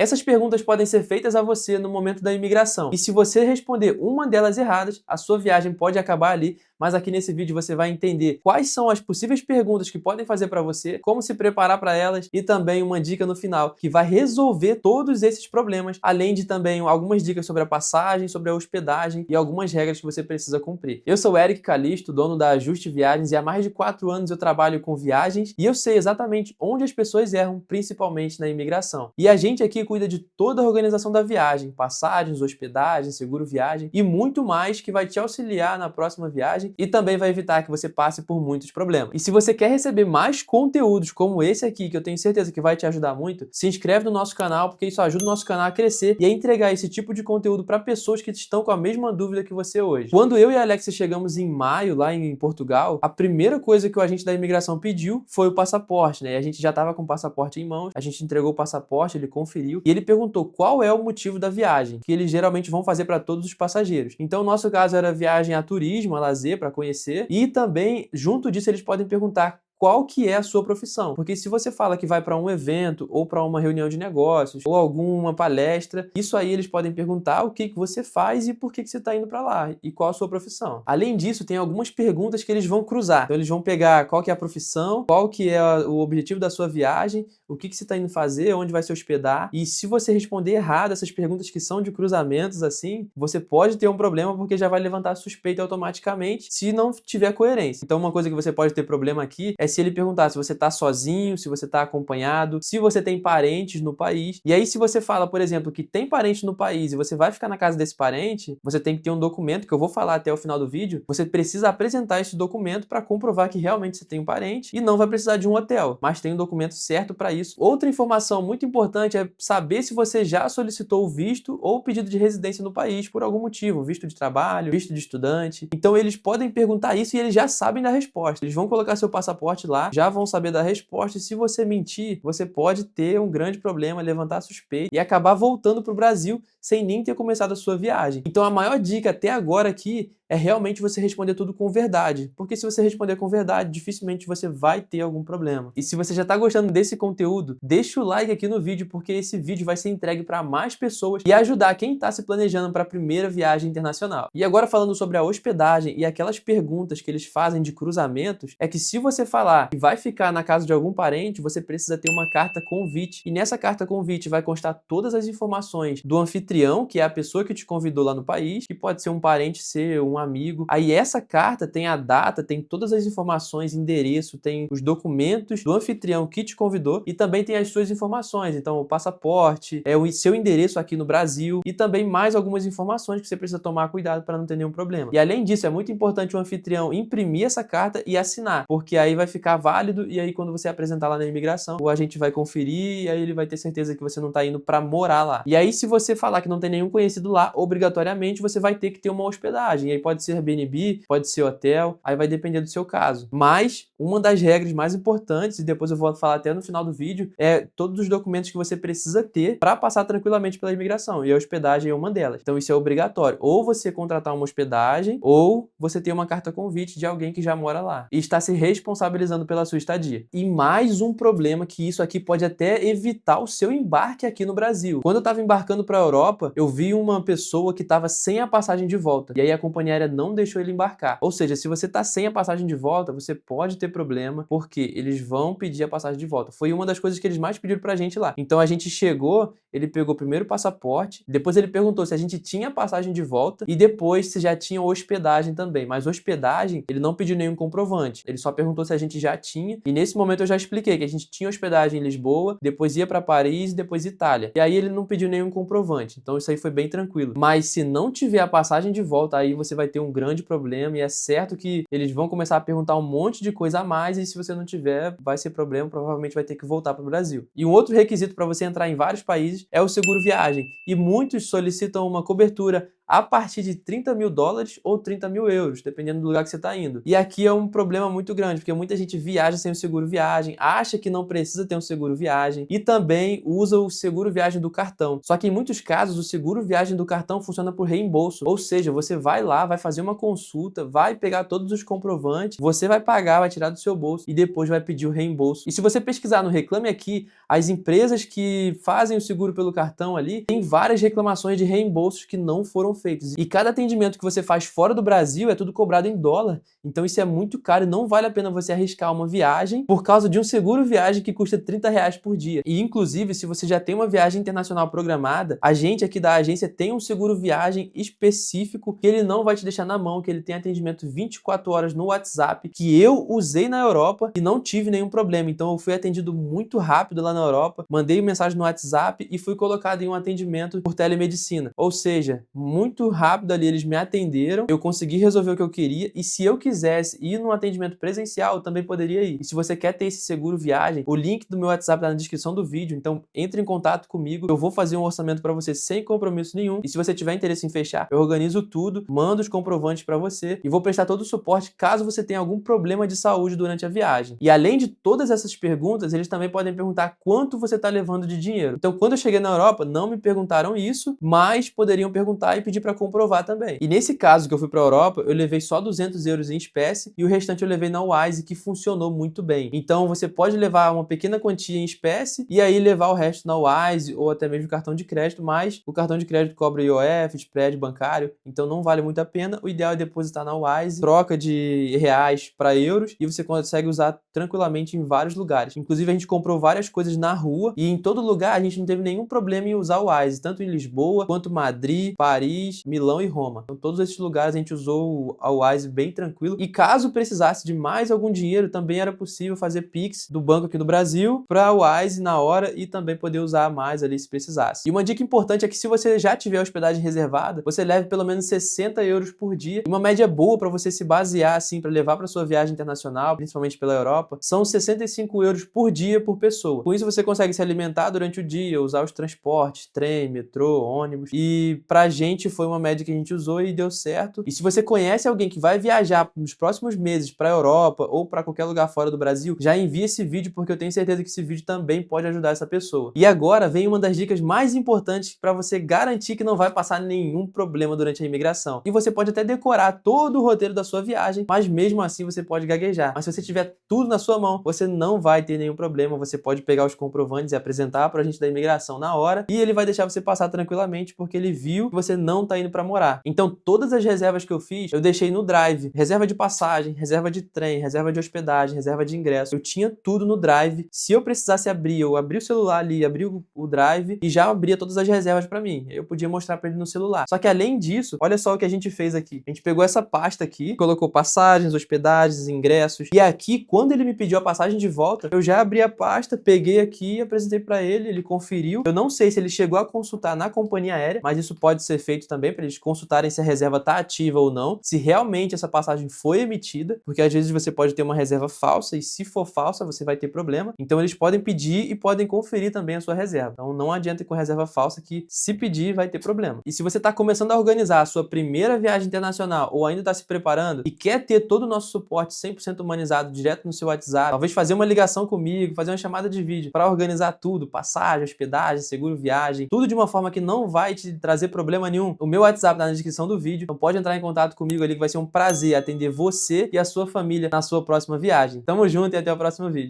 Essas perguntas podem ser feitas a você no momento da imigração. E se você responder uma delas erradas, a sua viagem pode acabar ali, mas aqui nesse vídeo você vai entender quais são as possíveis perguntas que podem fazer para você, como se preparar para elas e também uma dica no final que vai resolver todos esses problemas, além de também algumas dicas sobre a passagem, sobre a hospedagem e algumas regras que você precisa cumprir. Eu sou o Eric Calisto, dono da Ajuste Viagens, e há mais de 4 anos eu trabalho com viagens e eu sei exatamente onde as pessoas erram, principalmente na imigração. E a gente aqui cuida de toda a organização da viagem, passagens, hospedagem, seguro viagem e muito mais que vai te auxiliar na próxima viagem e também vai evitar que você passe por muitos problemas. E se você quer receber mais conteúdos como esse aqui, que eu tenho certeza que vai te ajudar muito, se inscreve no nosso canal, porque isso ajuda o nosso canal a crescer e a entregar esse tipo de conteúdo para pessoas que estão com a mesma dúvida que você hoje. Quando eu e a Alexia chegamos em maio, lá em Portugal, a primeira coisa que o agente da imigração pediu foi o passaporte, né? E a gente já estava com o passaporte em mãos, a gente entregou o passaporte, ele conferiu e ele perguntou qual é o motivo da viagem, que eles geralmente vão fazer para todos os passageiros. Então, o nosso caso era viagem a turismo, a lazer, para conhecer, e também, junto disso, eles podem perguntar qual que é a sua profissão. Porque se você fala que vai para um evento, ou para uma reunião de negócios, ou alguma palestra, isso aí eles podem perguntar o que você faz e por que você está indo para lá, e qual a sua profissão. Além disso, tem algumas perguntas que eles vão cruzar. Então eles vão pegar qual que é a profissão, qual que é o objetivo da sua viagem, o que você está indo fazer, onde vai se hospedar, e se você responder errado essas perguntas que são de cruzamentos assim, você pode ter um problema porque já vai levantar suspeita automaticamente se não tiver coerência. Então uma coisa que você pode ter problema aqui é se ele perguntar se você está sozinho, se você está acompanhado, se você tem parentes no país. E aí se você fala, por exemplo, que tem parente no país e você vai ficar na casa desse parente, você tem que ter um documento, que eu vou falar até o final do vídeo, você precisa apresentar esse documento para comprovar que realmente você tem um parente e não vai precisar de um hotel, mas tem um documento certo para isso. Outra informação muito importante é saber se você já solicitou o visto ou o pedido de residência no país por algum motivo, visto de trabalho, visto de estudante. Então eles podem perguntar isso e eles já sabem da resposta. Eles vão colocar seu passaporte lá, já vão saber da resposta e se você mentir, você pode ter um grande problema, levantar suspeita e acabar voltando para o Brasil sem nem ter começado a sua viagem. Então a maior dica até agora aqui é realmente você responder tudo com verdade, porque se você responder com verdade, dificilmente você vai ter algum problema. E se você já está gostando desse conteúdo, deixa o like aqui no vídeo, porque esse vídeo vai ser entregue para mais pessoas e ajudar quem está se planejando para a primeira viagem internacional. E agora falando sobre a hospedagem e aquelas perguntas que eles fazem de cruzamentos, é que se você falar que vai ficar na casa de algum parente, você precisa ter uma carta convite. E nessa carta convite vai constar todas as informações do anfitrião, que é a pessoa que te convidou lá no país, que pode ser um parente seu, um amigo. Aí essa carta tem a data, tem todas as informações, endereço, tem os documentos do anfitrião que te convidou e também tem as suas informações. Então o passaporte, o seu endereço aqui no Brasil e também mais algumas informações que você precisa tomar cuidado para não ter nenhum problema. E além disso, é muito importante o anfitrião imprimir essa carta e assinar, porque aí vai ficar válido e aí quando você apresentar lá na imigração, o agente vai conferir e aí ele vai ter certeza que você não está indo para morar lá. E aí se você falar que não tem nenhum conhecido lá, obrigatoriamente você vai ter que ter uma hospedagem. E aí pode ser Airbnb, pode ser hotel, aí vai depender do seu caso. Mas uma das regras mais importantes, e depois eu vou falar até no final do vídeo, é todos os documentos que você precisa ter para passar tranquilamente pela imigração. E a hospedagem é uma delas. Então isso é obrigatório. Ou você contratar uma hospedagem, ou você ter uma carta convite de alguém que já mora lá e está se responsabilizando pela sua estadia. E mais um problema que isso aqui pode até evitar o seu embarque aqui no Brasil. Quando eu estava embarcando para a Europa, eu vi uma pessoa que estava sem a passagem de volta. E aí a companhia aérea não deixou ele embarcar. Ou seja, se você está sem a passagem de volta, você pode ter problema, porque eles vão pedir a passagem de volta. Foi uma das coisas que eles mais pediram pra gente lá. Então a gente chegou, ele pegou primeiro o passaporte, depois ele perguntou se a gente tinha passagem de volta e depois se já tinha hospedagem também. Mas hospedagem, ele não pediu nenhum comprovante. Ele só perguntou se a gente já tinha. E nesse momento eu já expliquei que a gente tinha hospedagem em Lisboa, depois ia para Paris e depois Itália. E aí ele não pediu nenhum comprovante. Então isso aí foi bem tranquilo. Mas se não tiver a passagem de volta, aí você vai ter um grande problema e é certo que eles vão começar a perguntar um monte de coisa a mais e se você não tiver, vai ser problema, provavelmente vai ter que voltar para o Brasil. E um outro requisito para você entrar em vários países é o seguro viagem. E muitos solicitam uma cobertura a partir de 30 mil dólares ou 30 mil euros, dependendo do lugar que você está indo. E aqui é um problema muito grande, porque muita gente viaja sem o seguro viagem, acha que não precisa ter um seguro viagem e também usa o seguro viagem do cartão. Só que em muitos casos o seguro viagem do cartão funciona por reembolso, ou seja, você vai lá, vai fazer uma consulta, vai pegar todos os comprovantes, você vai pagar, vai tirar do seu bolso e depois vai pedir o reembolso. E se você pesquisar no Reclame Aqui, as empresas que fazem o seguro pelo cartão ali, tem várias reclamações de reembolsos que não foram feitos. E cada atendimento que você faz fora do Brasil é tudo cobrado em dólar. Então isso é muito caro e não vale a pena você arriscar uma viagem por causa de um seguro viagem que custa R$ 30 por dia. E inclusive, se você já tem uma viagem internacional programada, a gente aqui da agência tem um seguro viagem específico que ele não vai te deixar na mão, que ele tem atendimento 24 horas no WhatsApp, que eu usei na Europa e não tive nenhum problema. Então eu fui atendido muito rápido lá na Europa, mandei mensagem no WhatsApp e fui colocado em um atendimento por telemedicina. Ou seja, muito rápido ali eles me atenderam, eu consegui resolver o que eu queria e se eu quisesse ir num atendimento presencial, eu também poderia ir. E se você quer ter esse seguro viagem, o link do meu WhatsApp tá na descrição do vídeo, então entre em contato comigo, eu vou fazer um orçamento para você sem compromisso nenhum e se você tiver interesse em fechar, eu organizo tudo, mando os comprovantes para você e vou prestar todo o suporte caso você tenha algum problema de saúde durante a viagem. E além de todas essas perguntas, eles também podem perguntar quanto você está levando de dinheiro. Então, quando eu cheguei na Europa, não me perguntaram isso, mas poderiam perguntar e pedir para comprovar também. E nesse caso que eu fui para a Europa, eu levei só 200 euros em espécie e o restante eu levei na Wise, que funcionou muito bem. Então, você pode levar uma pequena quantia em espécie e aí levar o resto na Wise ou até mesmo cartão de crédito, mas o cartão de crédito cobra IOF, spread bancário, então não vale muito a pena. O ideal é depositar na Wise, troca de reais para euros e você consegue usar tranquilamente em vários lugares. Inclusive, a gente comprou várias coisas na rua e em todo lugar a gente não teve nenhum problema em usar o Wise, tanto em Lisboa quanto Madrid, Paris, Milão e Roma. Então, todos esses lugares a gente usou a Wise bem tranquilo. E caso precisasse de mais algum dinheiro, também era possível fazer Pix do banco aqui do Brasil para a Wise na hora e também poder usar mais ali se precisasse. E uma dica importante é que se você já tiver hospedagem reservada, você leve pelo menos 60 euros por dia. E uma média boa para você se basear assim para levar para sua viagem internacional, principalmente pela Europa, são 65 euros por dia por pessoa. Com isso você consegue se alimentar durante o dia, usar os transportes, trem, metrô, ônibus. E pra gente foi uma média que a gente usou e deu certo. E se você conhece alguém que vai viajar nos próximos meses para a Europa ou para qualquer lugar fora do Brasil, já envia esse vídeo porque eu tenho certeza que esse vídeo também pode ajudar essa pessoa. E agora vem uma das dicas mais importantes para você garantir que não vai passar nenhum problema durante a imigração. E você pode até decorar todo o roteiro da sua viagem, mas mesmo assim você pode gaguejar. Mas se você tiver tudo na sua mão, você não vai ter nenhum problema. Você pode pegar os comprovantes e apresentar para a gente da imigração na hora e ele vai deixar você passar tranquilamente porque ele viu que você não está indo para morar. Então todas as reservas que eu fiz, eu deixei no Drive. Reserva de passagem, reserva de trem, reserva de hospedagem, reserva de ingresso. Eu tinha tudo no Drive. Se eu precisasse abrir, eu abri o celular ali, abri o Drive e já abria todas as reservas para mim. Eu podia mostrar para ele no celular. Só que além disso, olha só o que a gente fez aqui. A gente pegou essa pasta aqui, colocou passagens, hospedagens, ingressos. E aqui, quando ele me pediu a passagem de volta, eu já abri a pasta, peguei aqui e apresentei para ele, ele conferiu. Eu não sei se ele chegou a consultar na companhia aérea, mas isso pode ser feito também para eles consultarem se a reserva está ativa ou não, se realmente essa passagem foi emitida, porque às vezes você pode ter uma reserva falsa e se for falsa você vai ter problema. Então eles podem pedir e podem conferir também a sua reserva. Então não adianta ir com reserva falsa que se pedir vai ter problema. E se você está começando a organizar a sua primeira viagem internacional ou ainda está se preparando e quer ter todo o nosso suporte 100% humanizado direto no seu WhatsApp, talvez fazer uma ligação comigo, fazer uma chamada de vídeo para organizar tudo, passagem, hospedagem, seguro viagem, tudo de uma forma que não vai te trazer problema nenhum. O meu WhatsApp tá na descrição do vídeo, então pode entrar em contato comigo ali que vai ser um prazer atender você e a sua família na sua próxima viagem. Tamo junto e até o próximo vídeo.